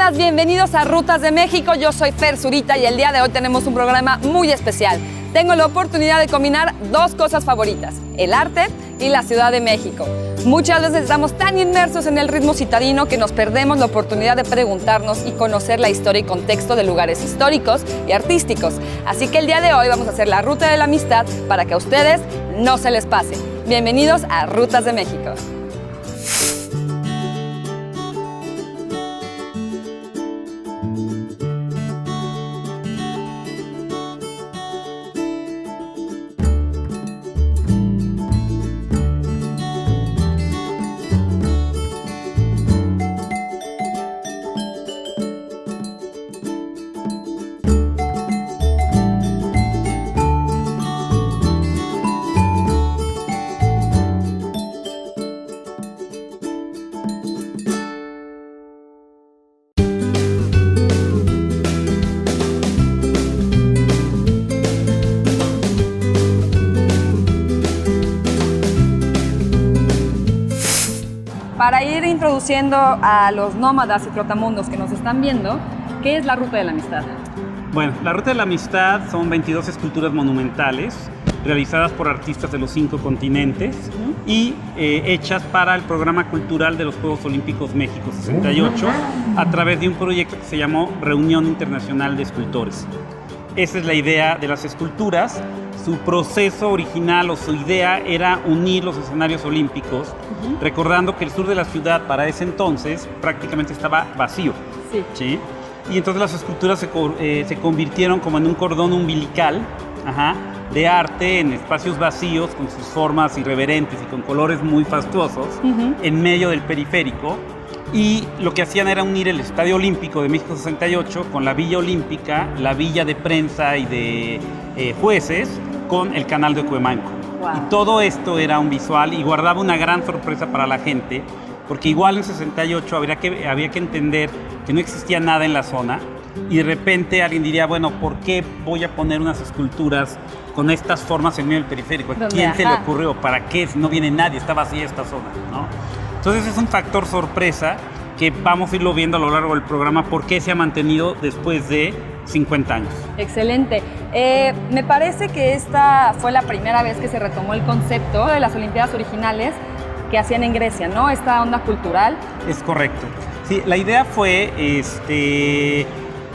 nómadas, bienvenidos a Rutas de México. Yo soy Fer Zurita y el día de hoy tenemos un programa muy especial. Tengo la oportunidad de combinar dos cosas favoritas, el arte y la Ciudad de México. Muchas veces estamos tan inmersos en el ritmo citadino que nos perdemos la oportunidad de preguntarnos y conocer la historia y contexto de lugares históricos y artísticos. Así que el día de hoy vamos a hacer la Ruta de la Amistad para que a ustedes no se les pase. Bienvenidos a Rutas de México. Para ir introduciendo a los nómadas y trotamundos que nos están viendo, ¿qué es la Ruta de la Amistad? Bueno, la Ruta de la Amistad son 22 esculturas monumentales realizadas por artistas de los 5 continentes y hechas para el programa cultural de los Juegos Olímpicos México 68 a través de un proyecto que se llamó Reunión Internacional de Escultores. Esa es la idea de las esculturas. Su proceso original o su idea era unir los escenarios olímpicos, recordando que el sur de la ciudad para ese entonces prácticamente estaba vacío. ¿Sí? Y entonces las esculturas se convirtieron como en un cordón umbilical de arte en espacios vacíos, con sus formas irreverentes y con colores muy fastuosos, en medio del periférico. Y lo que hacían era unir el Estadio Olímpico de México 68 con la Villa Olímpica, la Villa de Prensa y de Jueces, con el Canal de Cuemanco. Wow. Y todo esto era un visual y guardaba una gran sorpresa para la gente, porque igual en 68 había que entender que no existía nada en la zona y de repente alguien diría, bueno, ¿por qué voy a poner unas esculturas con estas formas en medio del periférico? ¿A quién se le ocurrió? ¿Para qué? Si no viene nadie, está vacía esta zona, ¿no? Entonces es un factor sorpresa que vamos a irlo viendo a lo largo del programa, por qué se ha mantenido después de 50 años. Excelente. Me parece que esta fue la primera vez que se retomó el concepto de las Olimpiadas originales que hacían en Grecia, ¿no? Esta onda cultural. Es correcto. Sí, la idea fue,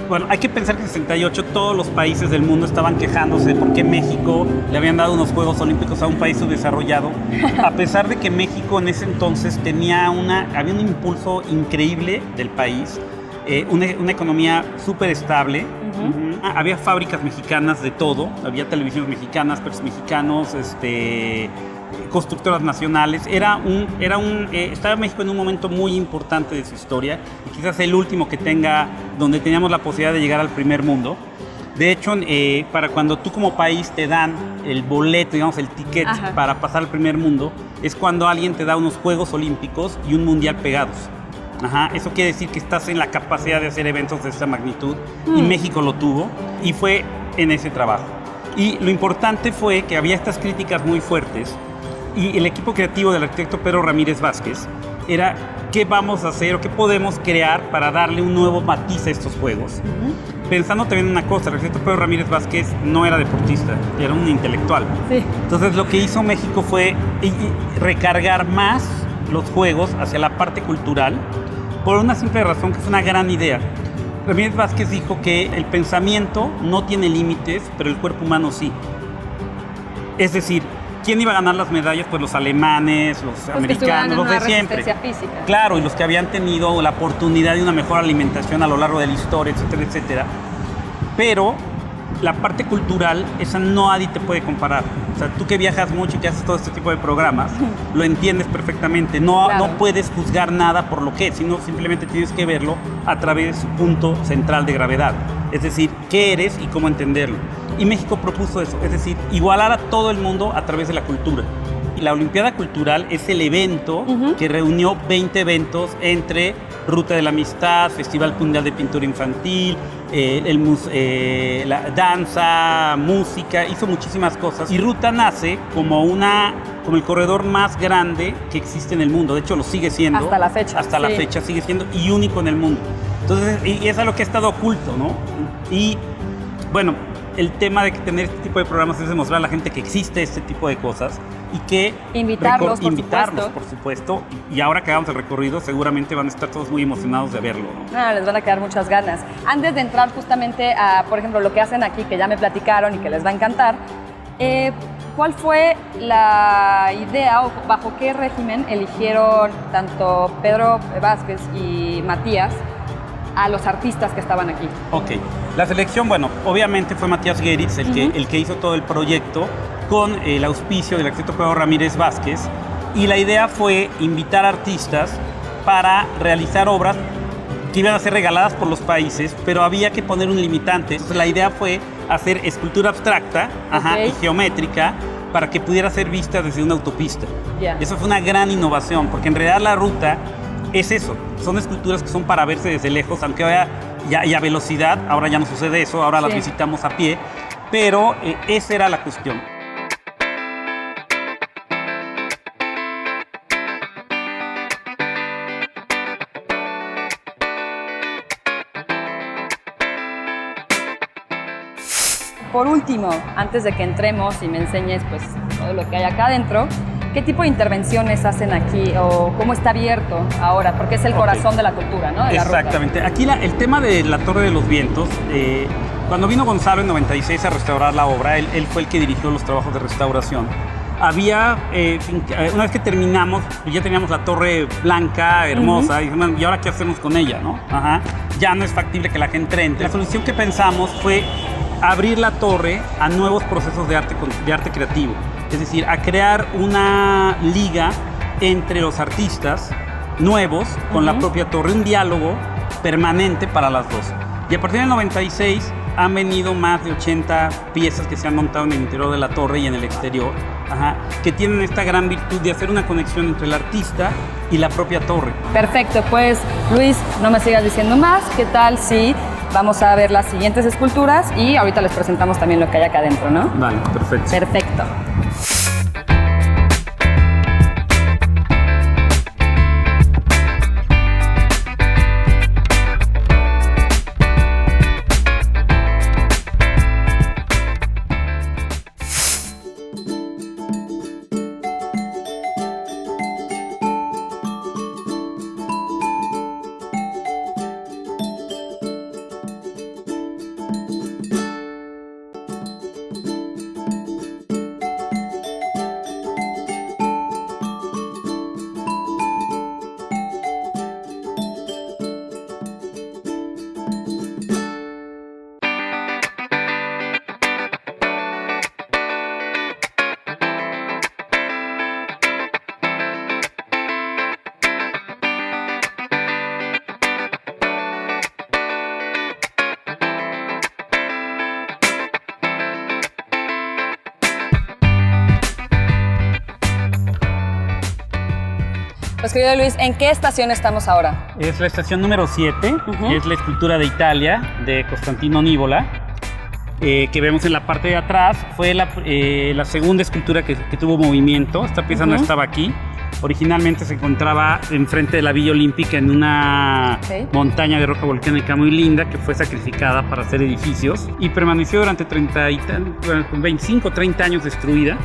bueno, hay que pensar que en 68 todos los países del mundo estaban quejándose de por qué México le habían dado unos Juegos Olímpicos a un país subdesarrollado, a pesar de que México en ese entonces había un impulso increíble del país, una economía súper estable. Había fábricas mexicanas de todo, había televisiones mexicanas, perros mexicanos, constructoras nacionales. Estaba México en un momento muy importante de su historia y quizás el último donde teníamos la posibilidad de llegar al primer mundo. De hecho, para cuando tú como país te dan el boleto, digamos el ticket para pasar al primer mundo, es cuando alguien te da unos Juegos Olímpicos y un Mundial pegados. Eso quiere decir que estás en la capacidad de hacer eventos de esta magnitud y México lo tuvo y fue en ese trabajo. Y lo importante fue que había estas críticas muy fuertes y el equipo creativo del arquitecto Pedro Ramírez Vázquez era qué vamos a hacer o qué podemos crear para darle un nuevo matiz a estos juegos. Pensando también en una cosa, el arquitecto Pedro Ramírez Vázquez no era deportista, era un intelectual. Entonces lo que hizo México fue recargar más los juegos hacia la parte cultural por una simple razón que es una gran idea. Ramírez Vázquez dijo que el pensamiento no tiene límites, pero el cuerpo humano sí. Es decir, ¿quién iba a ganar las medallas? Pues los alemanes, los americanos, los de siempre. Física. Claro, y los que habían tenido la oportunidad de una mejor alimentación a lo largo de la historia, etcétera, etcétera. Pero la parte cultural, esa nadie te puede comparar. O sea, tú que viajas mucho y que haces todo este tipo de programas, lo entiendes perfectamente. No puedes juzgar nada por lo que es, sino simplemente tienes que verlo a través de su punto central de gravedad. Es decir, qué eres y cómo entenderlo. Y México propuso eso, es decir, igualar a todo el mundo a través de la cultura. Y la Olimpiada Cultural es el evento que reunió 20 eventos entre Ruta de la Amistad, Festival Mundial de Pintura Infantil, la danza, música, hizo muchísimas cosas. Y Ruta nace como el corredor más grande que existe en el mundo. De hecho, lo sigue siendo. Hasta la fecha. Hasta la fecha sigue siendo y único en el mundo. Entonces, y es algo que ha estado oculto, ¿no? Y bueno, el tema de tener este tipo de programas es demostrar a la gente que existe este tipo de cosas y que invitarlos, por supuesto. Y ahora que hagamos el recorrido, seguramente van a estar todos muy emocionados de verlo, ¿no? Les van a quedar muchas ganas. Antes de entrar justamente a, por ejemplo, lo que hacen aquí, que ya me platicaron y que les va a encantar, ¿cuál fue la idea o bajo qué régimen eligieron tanto Pedro Vázquez y Matías a los artistas que estaban aquí? Ok, la selección, bueno, obviamente fue Matías Geritz el que hizo todo el proyecto con el auspicio del arquitecto Pedro Ramírez Vázquez, y la idea fue invitar artistas para realizar obras que iban a ser regaladas por los países, pero había que poner un limitante. Entonces la idea fue hacer escultura abstracta y geométrica para que pudiera ser vista desde una autopista. Eso fue una gran innovación, porque en realidad la ruta es eso, son esculturas que son para verse desde lejos, aunque vaya ya a velocidad, ahora ya no sucede eso, ahora las visitamos a pie, pero esa era la cuestión. Por último, antes de que entremos y me enseñes pues todo lo que hay acá adentro, ¿qué tipo de intervenciones hacen aquí o cómo está abierto ahora? Porque es el corazón de la cultura, ¿no? De Exactamente. Aquí el tema de la Torre de los Vientos, cuando vino Gonzalo en 96 a restaurar la obra, él fue el que dirigió los trabajos de restauración. Había, una vez que terminamos, ya teníamos la torre blanca, hermosa, y dijimos, ¿y ahora qué hacemos con ella, no? Ya no es factible que la gente entre. La solución que pensamos fue abrir la torre a nuevos procesos de arte creativo. Es decir, a crear una liga entre los artistas nuevos con la propia torre, un diálogo permanente para las dos. Y a partir del 96 han venido más de 80 piezas que se han montado en el interior de la torre y en el exterior, que tienen esta gran virtud de hacer una conexión entre el artista y la propia torre. Perfecto, pues Luis, no me sigas diciendo más. ¿Qué tal si vamos a ver las siguientes esculturas y ahorita les presentamos también lo que hay acá adentro, ¿no? Vale, perfecto. Perfecto. Pues querido Luis, ¿en qué estación estamos ahora? Es la estación número 7, es la escultura de Italia de Costantino Nivola, que vemos en la parte de atrás. Fue la segunda escultura que tuvo movimiento. Esta pieza no estaba aquí. Originalmente se encontraba enfrente de la Villa Olímpica en una montaña de roca volcánica muy linda que fue sacrificada para hacer edificios y permaneció durante 25 o 30 años destruida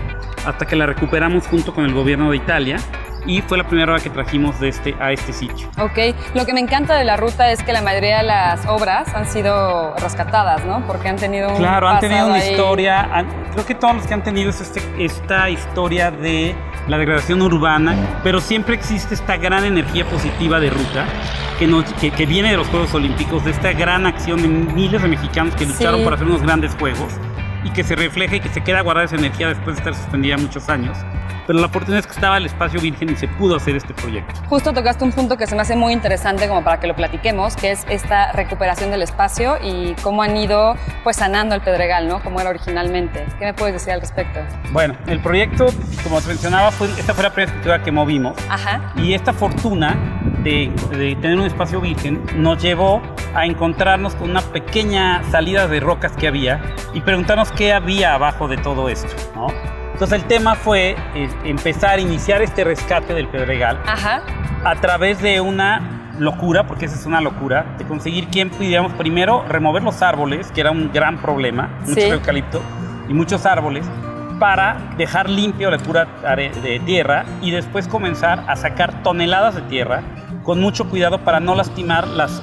hasta que la recuperamos junto con el gobierno de Italia. Y fue la primera obra que trajimos a este sitio. Ok, lo que me encanta de la ruta es que la mayoría de las obras han sido rescatadas, ¿no? Porque han tenido un Claro, han tenido una ahí. Historia, creo que todos los que han tenido es esta historia de la degradación urbana, pero siempre existe esta gran energía positiva de ruta que viene de los Juegos Olímpicos, de esta gran acción de miles de mexicanos que lucharon por hacer unos grandes juegos y que se refleja y que se queda guardada esa energía después de estar suspendida muchos años. Pero la oportunidad es que estaba el espacio virgen y se pudo hacer este proyecto. Justo tocaste un punto que se me hace muy interesante como para que lo platiquemos, que es esta recuperación del espacio y cómo han ido pues sanando el Pedregal, ¿no? Como era originalmente. ¿Qué me puedes decir al respecto? Bueno, el proyecto, como te mencionaba, esta fue la primera escultura que movimos. Y esta fortuna de tener un espacio virgen nos llevó a encontrarnos con una pequeña salida de rocas que había y preguntarnos qué había abajo de todo esto, ¿no? Entonces el tema fue iniciar este rescate del Pedregal a través de una locura, porque esa es una locura, de conseguir quien pudiéramos primero remover los árboles, que era un gran problema, mucho eucalipto y muchos árboles, para dejar limpio la pura de tierra y después comenzar a sacar toneladas de tierra con mucho cuidado para no lastimar las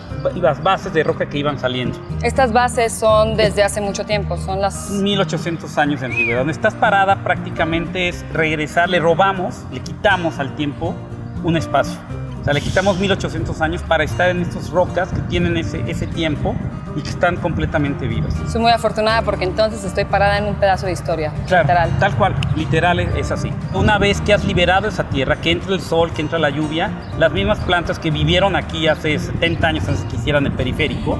bases de roca que iban saliendo. Estas bases son desde hace mucho tiempo, son las... 1800 años de antigüedad. Donde estás parada prácticamente es regresar, le robamos, le quitamos al tiempo un espacio. O sea, le quitamos 1800 años para estar en estas rocas que tienen ese tiempo y que están completamente vivas. Soy muy afortunada porque entonces estoy parada en un pedazo de historia, claro, literal. Tal cual, literal es así. Una vez que has liberado esa tierra, que entra el sol, que entra la lluvia, las mismas plantas que vivieron aquí hace 70 años antes que hicieran el periférico,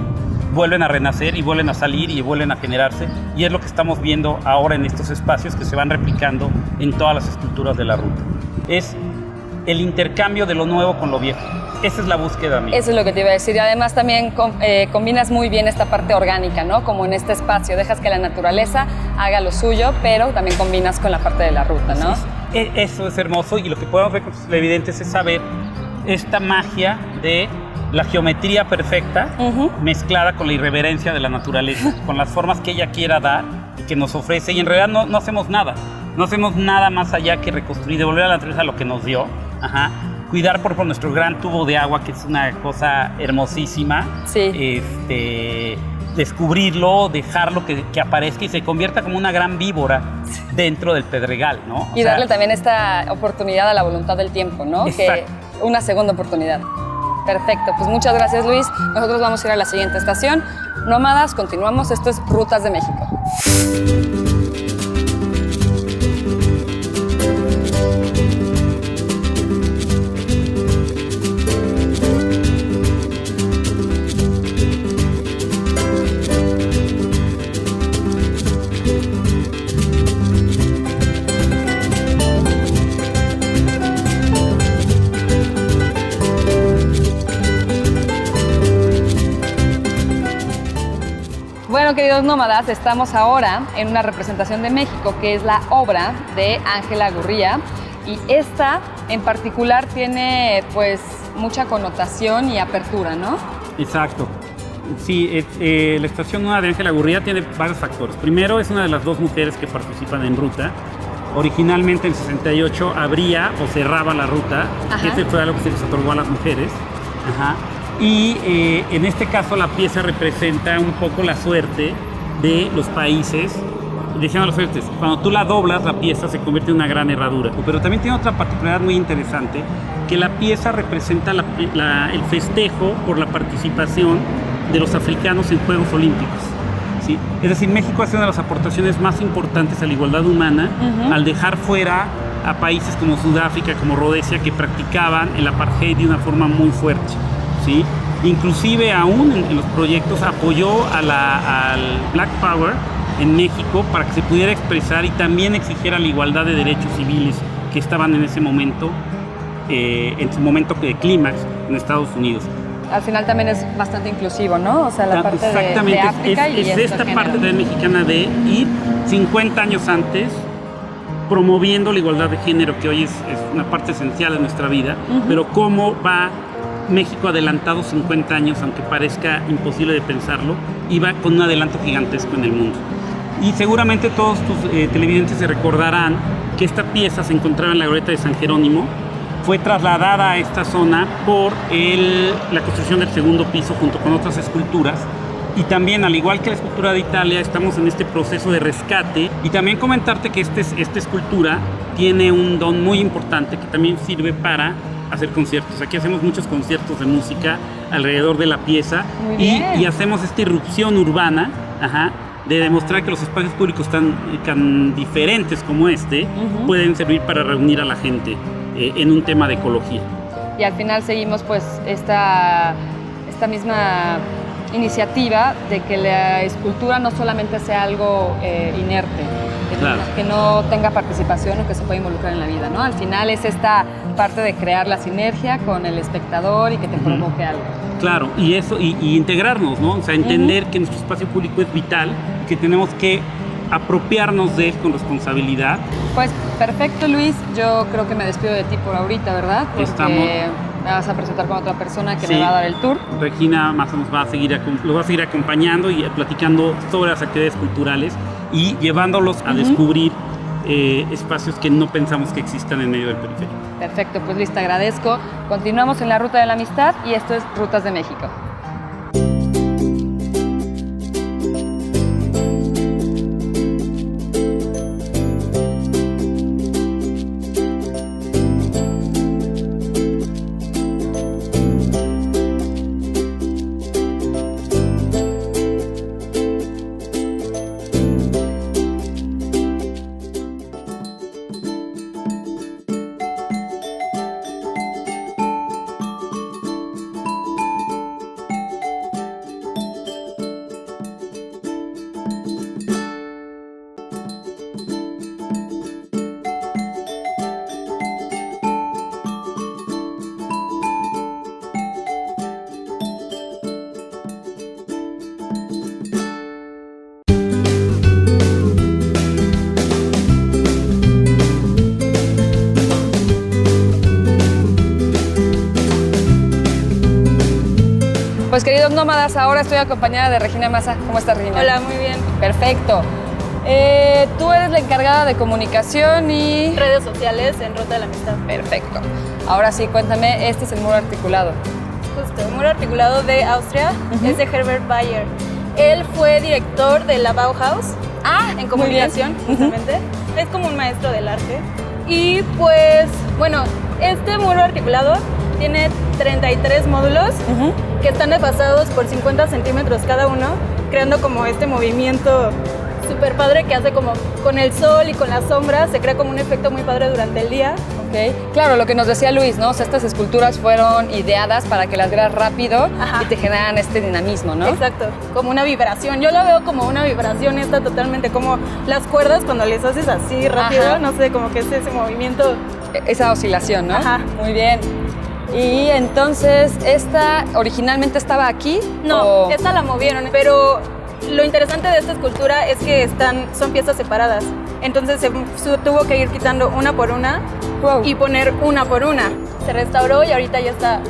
vuelven a renacer y vuelven a salir y vuelven a generarse, y es lo que estamos viendo ahora en estos espacios que se van replicando en todas las estructuras de la ruta. Es el intercambio de lo nuevo con lo viejo. Esa es la búsqueda mía. Eso es lo que te iba a decir. Y además también combinas muy bien esta parte orgánica, ¿no? Como en este espacio, dejas que la naturaleza haga lo suyo, pero también combinas con la parte de la ruta, ¿no? Eso es hermoso, y lo que podemos ver con los televidentes es saber esta magia de la geometría perfecta mezclada con la irreverencia de la naturaleza, con las formas que ella quiera dar y que nos ofrece, y en realidad no hacemos nada. No hacemos nada más allá que reconstruir, devolver a la naturaleza lo que nos dio. Cuidar por nuestro gran tubo de agua, que es una cosa hermosísima. Sí. Descubrirlo, dejarlo que aparezca y se convierta como una gran víbora dentro del pedregal, ¿no? Y darle también esta oportunidad a la voluntad del tiempo, ¿no? Exacto. Que una segunda oportunidad. Perfecto, pues muchas gracias, Luis. Nosotros vamos a ir a la siguiente estación. Nómadas, continuamos. Esto es Rutas de México. Bueno, queridos nómadas, estamos ahora en una representación de México, que es la obra de Ángela Gurría, y esta en particular tiene pues mucha connotación y apertura, ¿no? Exacto. Sí, la estación nueva de Ángela Gurría tiene varios factores. Primero, es una de las 2 mujeres que participan en ruta. Originalmente en 68 abría o cerraba la ruta. Ese fue algo que se les otorgó a las mujeres. Y en este caso la pieza representa un poco la suerte de los países. Diciendo las suertes, cuando tú la doblas, la pieza se convierte en una gran herradura. Pero también tiene otra particularidad muy interesante, que la pieza representa el festejo por la participación de los africanos en Juegos Olímpicos. ¿Sí? Es decir, México hace una de las aportaciones más importantes a la igualdad humana al dejar fuera a países como Sudáfrica, como Rodesia, que practicaban el apartheid de una forma muy fuerte. ¿Sí? Inclusive aún en los proyectos apoyó al Black Power en México para que se pudiera expresar y también exigiera la igualdad de derechos civiles que estaban en ese momento, en su momento de clímax en Estados Unidos. Al final también es bastante inclusivo, ¿no? O sea, la parte de África es esta parte de mexicana de ir 50 años antes promoviendo la igualdad de género, que hoy es una parte esencial de nuestra vida, pero cómo va México adelantado 50 años, aunque parezca imposible de pensarlo, y va con un adelanto gigantesco en el mundo. Y seguramente todos tus televidentes se recordarán que esta pieza se encontraba en la glorieta de San Jerónimo. Fue trasladada a esta zona por la construcción del segundo piso junto con otras esculturas. Y también, al igual que la escultura de Italia, estamos en este proceso de rescate. Y también comentarte que esta escultura tiene un don muy importante que también sirve para hacer conciertos. Aquí hacemos muchos conciertos de música alrededor de la pieza y hacemos esta irrupción urbana de demostrar que los espacios públicos tan diferentes como pueden servir para reunir a la gente en un tema de ecología. Y al final seguimos pues esta misma iniciativa de que la escultura no solamente sea algo inerte, claro, que no tenga participación o que se pueda involucrar en la vida, ¿no? Al final es esta parte de crear la sinergia con el espectador y que te provoque algo. Claro, y eso, y integrarnos, ¿no? O sea, entender que nuestro espacio público es vital, que tenemos que apropiarnos de él con responsabilidad. Pues perfecto, Luis. Yo creo que me despido de ti por ahorita, ¿verdad? Porque Me vas a presentar con otra persona que Sí. me va a dar el tour. Regina Maza nos va a seguir, los va a seguir acompañando y platicando sobre las actividades culturales y llevándolos a descubrir espacios que no pensamos que existan en medio del periférico. Perfecto, pues Luis, te agradezco. Continuamos en la Ruta de la Amistad y esto es Rutas de México. Pues queridos nómadas, ahora estoy acompañada de Regina Maza. ¿Cómo estás, Regina? Hola, muy bien. Perfecto. Tú eres la encargada de comunicación y... Redes sociales en Ruta de la Amistad. Perfecto. Ahora sí, cuéntame, este es el muro articulado. Justo, el muro articulado de Austria es de Herbert Bayer. Él fue director de la Bauhaus en comunicación, justamente. Es como un maestro del arte. Y pues, bueno, este muro articulado tiene 33 módulos que están desfasados por 50 centímetros cada uno, creando como este movimiento súper padre que hace como con el sol y con las sombras, se crea como un efecto muy padre durante el día. Okay. Claro, lo que nos decía Luis, ¿no? O sea, estas esculturas fueron ideadas para que las veas rápido y te generan este dinamismo, ¿no? Exacto, como una vibración. Yo la veo como una vibración esta totalmente, como las cuerdas cuando les haces así rápido, no sé, como que es ese movimiento. Esa oscilación, ¿no? Ajá. Muy bien. Y entonces, ¿esta originalmente estaba aquí? No, esta la movieron, pero lo interesante de esta escultura es que son piezas separadas. Entonces se tuvo que ir quitando una por una y poner una por una. Se restauró y ahorita ya está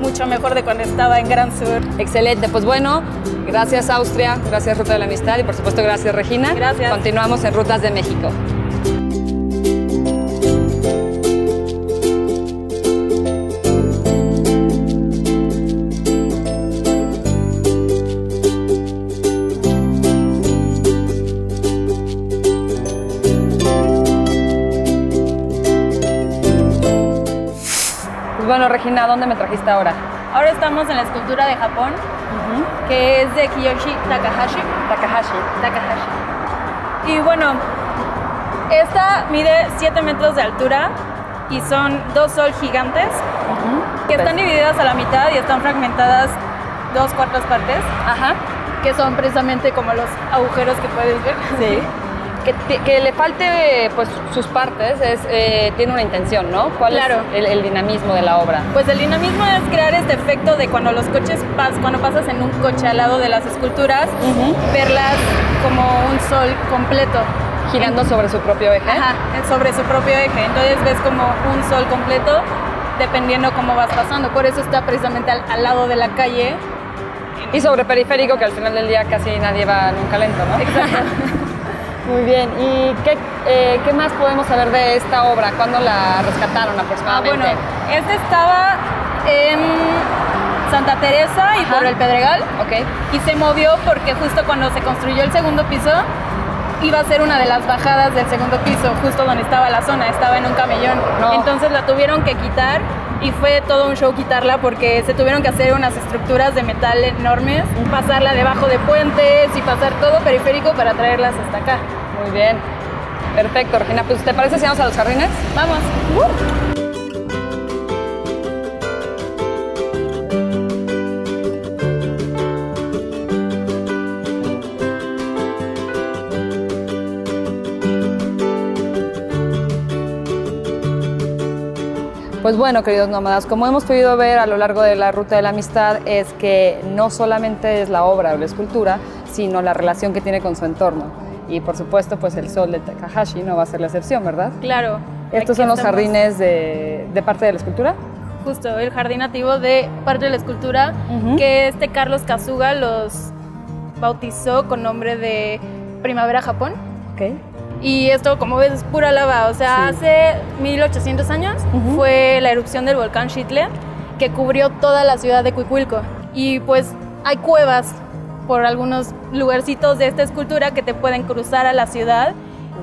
mucho mejor de cuando estaba en Gran Sur. Excelente, pues bueno, gracias Austria, gracias Ruta de la Amistad y por supuesto gracias Regina. Gracias. Continuamos en Rutas de México. Bueno, Regina, ¿a dónde me trajiste ahora? Ahora estamos en la escultura de Japón, que es de Kiyoshi Takahashi. Y bueno, esta mide 7 metros de altura y son 2 sol gigantes que están divididas a la mitad y están fragmentadas 2/4 partes, que son precisamente como los agujeros que puedes ver. Sí. Que le falte pues sus partes tiene una intención, ¿no? ¿Cuál es el dinamismo de la obra? Pues el dinamismo es crear este efecto de cuando los coches cuando pasas en un coche al lado de las esculturas, verlas como un sol completo. Girando sobre su propio eje. Sobre su propio eje. Entonces ves como un sol completo dependiendo cómo vas pasando. Por eso está precisamente al lado de la calle. Y sobre periférico, que al final del día casi nadie va nunca lento, ¿no? Exacto. Muy bien, ¿y qué más podemos saber de esta obra? ¿Cuándo la rescataron aproximadamente? Bueno, esta estaba en Santa Teresa y por el Pedregal. Y se movió porque justo cuando se construyó el segundo piso, iba a ser una de las bajadas del segundo piso, justo donde estaba la zona, estaba en un camellón. Entonces la tuvieron que quitar y fue todo un show quitarla porque se tuvieron que hacer unas estructuras de metal enormes, pasarla debajo de puentes y pasar todo periférico para traerlas hasta acá. Muy bien, perfecto, Regina. Pues, ¿te parece si vamos a los jardines? Vamos. Pues bueno, queridos nómadas, como hemos podido ver a lo largo de la Ruta de la Amistad, es que no solamente es la obra o la escultura, sino la relación que tiene con su entorno. Y por supuesto, pues el sol de Takahashi no va a ser la excepción, ¿verdad? Claro. ¿Estos son los jardines de parte de la escultura? justo el jardín nativo de parte de la escultura, que Carlos Kasuga los bautizó con nombre de Primavera Japón. Okay. Y esto, como ves, es pura lava. O sea, hace 1800 años fue la erupción del volcán Xitle que cubrió toda la ciudad de Cuicuilco. Y pues hay cuevas por algunos lugarcitos de esta escultura que te pueden cruzar a la ciudad.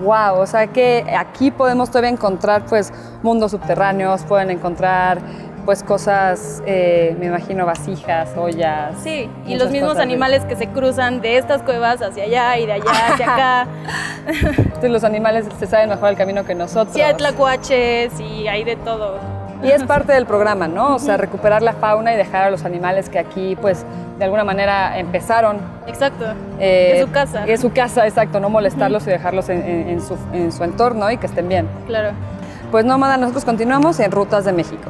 Wow, o sea que aquí podemos todavía encontrar pues mundos subterráneos, pueden encontrar pues cosas, me imagino vasijas, ollas. Sí, y los mismos animales que se cruzan de estas cuevas hacia allá y de allá hacia acá. Entonces los animales se saben mejor el camino que nosotros. Sí, hay tlacuaches y hay de todo. Y es parte del programa, ¿no? O sea, recuperar la fauna y dejar a los animales que aquí pues de alguna manera empezaron. Exacto, es su casa. Es su casa, exacto, no molestarlos y dejarlos en su entorno y que estén bien. Claro. Pues nómada, nosotros continuamos en Rutas de México.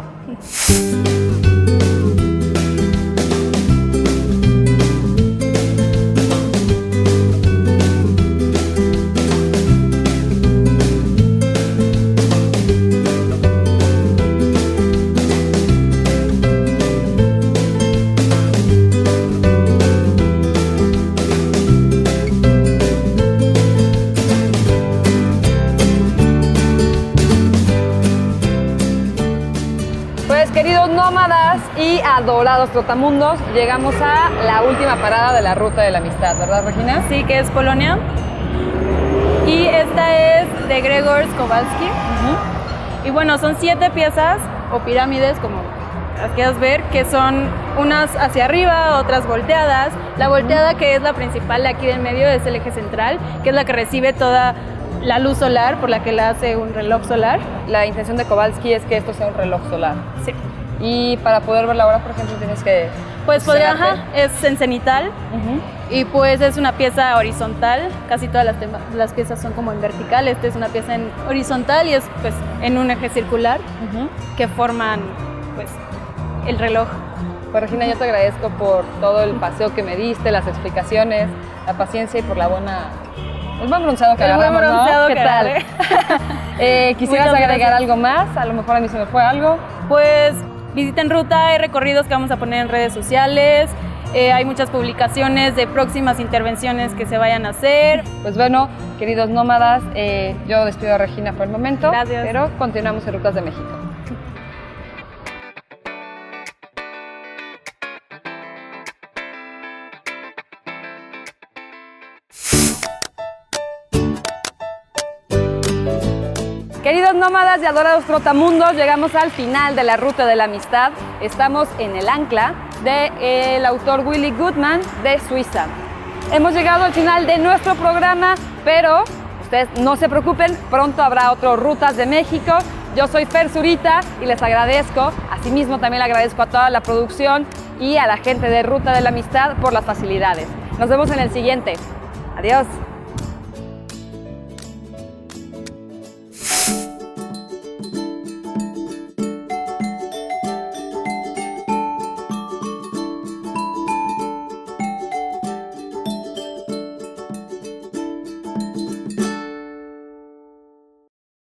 Queridos nómadas y adorados trotamundos, llegamos a la última parada de la Ruta de la Amistad, ¿verdad, Regina? Sí, que es Polonia. Y esta es de Grzegorz Kowalski. Y bueno, son 7 piezas o pirámides, como las quieras ver, que son unas hacia arriba, otras volteadas. La volteada, que es la principal de aquí del medio, es el eje central, que es la que recibe toda la luz solar, por la que la hace un reloj solar. La intención de Kowalski es que esto sea un reloj solar. Sí. Y para poder ver la hora, por ejemplo, tienes que... Pues podría, es en cenital y pues es una pieza horizontal. Casi todas las piezas son como en vertical. Esta es una pieza en horizontal y es pues en un eje circular que forman pues el reloj. Pues Regina, yo te agradezco por todo el paseo que me diste, las explicaciones, la paciencia y por la buena... El buen bronceado que agarramos, ¿no? ¿Qué tal? ¿Quisieras agregar algo más? A lo mejor a mí se me fue algo. Pues visiten Ruta, hay recorridos que vamos a poner en redes sociales, hay muchas publicaciones de próximas intervenciones que se vayan a hacer. Pues bueno, queridos nómadas, yo despido a Regina por el momento. Gracias. Pero continuamos en Rutas de México. Queridos nómadas y adorados trotamundos, llegamos al final de la Ruta de la Amistad. Estamos en el ancla del autor Willy Goodman de Suiza. Hemos llegado al final de nuestro programa, pero ustedes no se preocupen, pronto habrá otro Rutas de México. Yo soy Fer Zurita y les agradezco, asimismo también le agradezco a toda la producción y a la gente de Ruta de la Amistad por las facilidades. Nos vemos en el siguiente. Adiós.